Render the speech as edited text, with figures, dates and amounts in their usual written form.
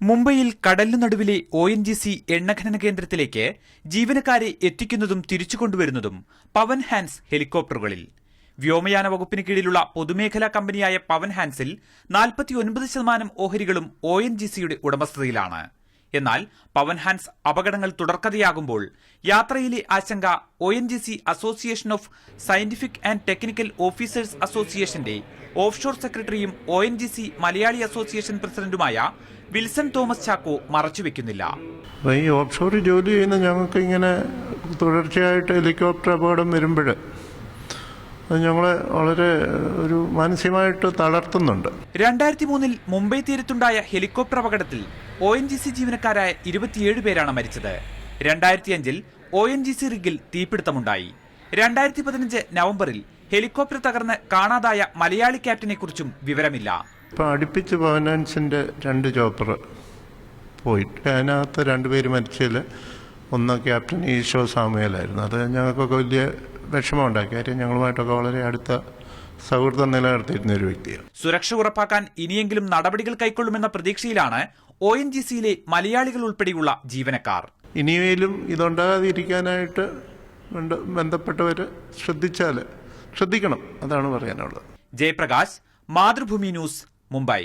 മുംബൈയിൽ കടലിനു നടുവിലെ ONGC എണ്ണഖനന കേന്ദ്രത്തിലേക്ക് ജീവനക്കാരെ എത്തിക്കുന്നതും തിരിച്ചുകൊണ്ടുവരുന്നതും പവൻ ഹാൻസ് ഹെലികോപ്റ്ററുകളിൽ. വ്യോമയാന വകുപ്പിന് കീഴിലുള്ള പൊതുമേഖലാ കമ്പനിയായ പവൻ ഹാൻസിൽ 49% ഓഹരികളും ONGCയുടെ ഉടമസ്ഥതയിലാണ്. എന്നാൽ പവൻ ഹാൻസ് അപകടങ്ങൾ തുടർക്കഥയാകുമ്പോൾ യാത്രയിലെ ആശങ്ക ONGC association of scientific and technical officers അസോസിയേഷന്റെ ഓഫ്ഷോർ സെക്രട്ടറിയും ONGC മലയാളി അസോസിയേഷൻ പ്രസിഡന്റുമായ വിൽസൺ തോമസ് ചാക്കോ മറച്ചുവെക്കുന്നില്ല. ഈ ഓഫ്ഷോർ ജോലി ചെയ്യുന്ന ഞങ്ങൾക്ക് ഇങ്ങനെ തുടർച്ചയായിട്ട് ഹെലികോപ്റ്റർ അപകടം വരുമ്പോൾ അത് ഞങ്ങളെ വളരെ ഒരു മാനസികമായിട്ട് തളർത്തുന്നുണ്ട്. 2003 മുംബൈ തീരത്തുണ്ടായ ഹെലികോപ്റ്റർ അപകടത്തിൽ ONGC ജീവനക്കാരായ 27 പേരാണ് മരിച്ചത്. 2005 ONGC റിഗിൽ തീപിടുത്തമുണ്ടായി. 2015 നവംബറിൽ ഹെലികോപ്റ്റർ തകർന്ന് കാണാതായ മലയാളി ക്യാപ്റ്റനെ കുറിച്ചും വിവരമില്ല. ഇപ്പം അടുപ്പിച്ച് പവൻ ഹാൻസിൻ്റെ 2 ചോപ്പർ പോയിട്ട് അതിനകത്ത് 2 പേര് മരിച്ചതിൽ ഒന്ന് ക്യാപ്റ്റൻ ഈശോ സാമുവേലായിരുന്നു. അത് ഞങ്ങൾക്കൊക്കെ വലിയ വിഷമമുണ്ടാക്കി. കാര്യം ഞങ്ങളുമായിട്ടൊക്കെ വളരെ അടുത്ത സൗഹൃദം നിലനിർത്തിയിരുന്ന ഒരു വ്യക്തിയാണ്. സുരക്ഷ ഉറപ്പാക്കാൻ ഇനിയെങ്കിലും നടപടികൾ കൈക്കൊള്ളുമെന്ന പ്രതീക്ഷയിലാണ് ONGCയിലെ മലയാളികൾ ഉൾപ്പെടെയുള്ള ജീവനക്കാർ. ഇനിയും ഇതുണ്ടാകാതിരിക്കാനായിട്ട് ബന്ധപ്പെട്ടവർ ശ്രദ്ധിക്കണം, അതാണ് പറയാനുള്ളത്. ജയപ്രകാശ്, മാതൃഭൂമി ന്യൂസ്, മുംബൈ.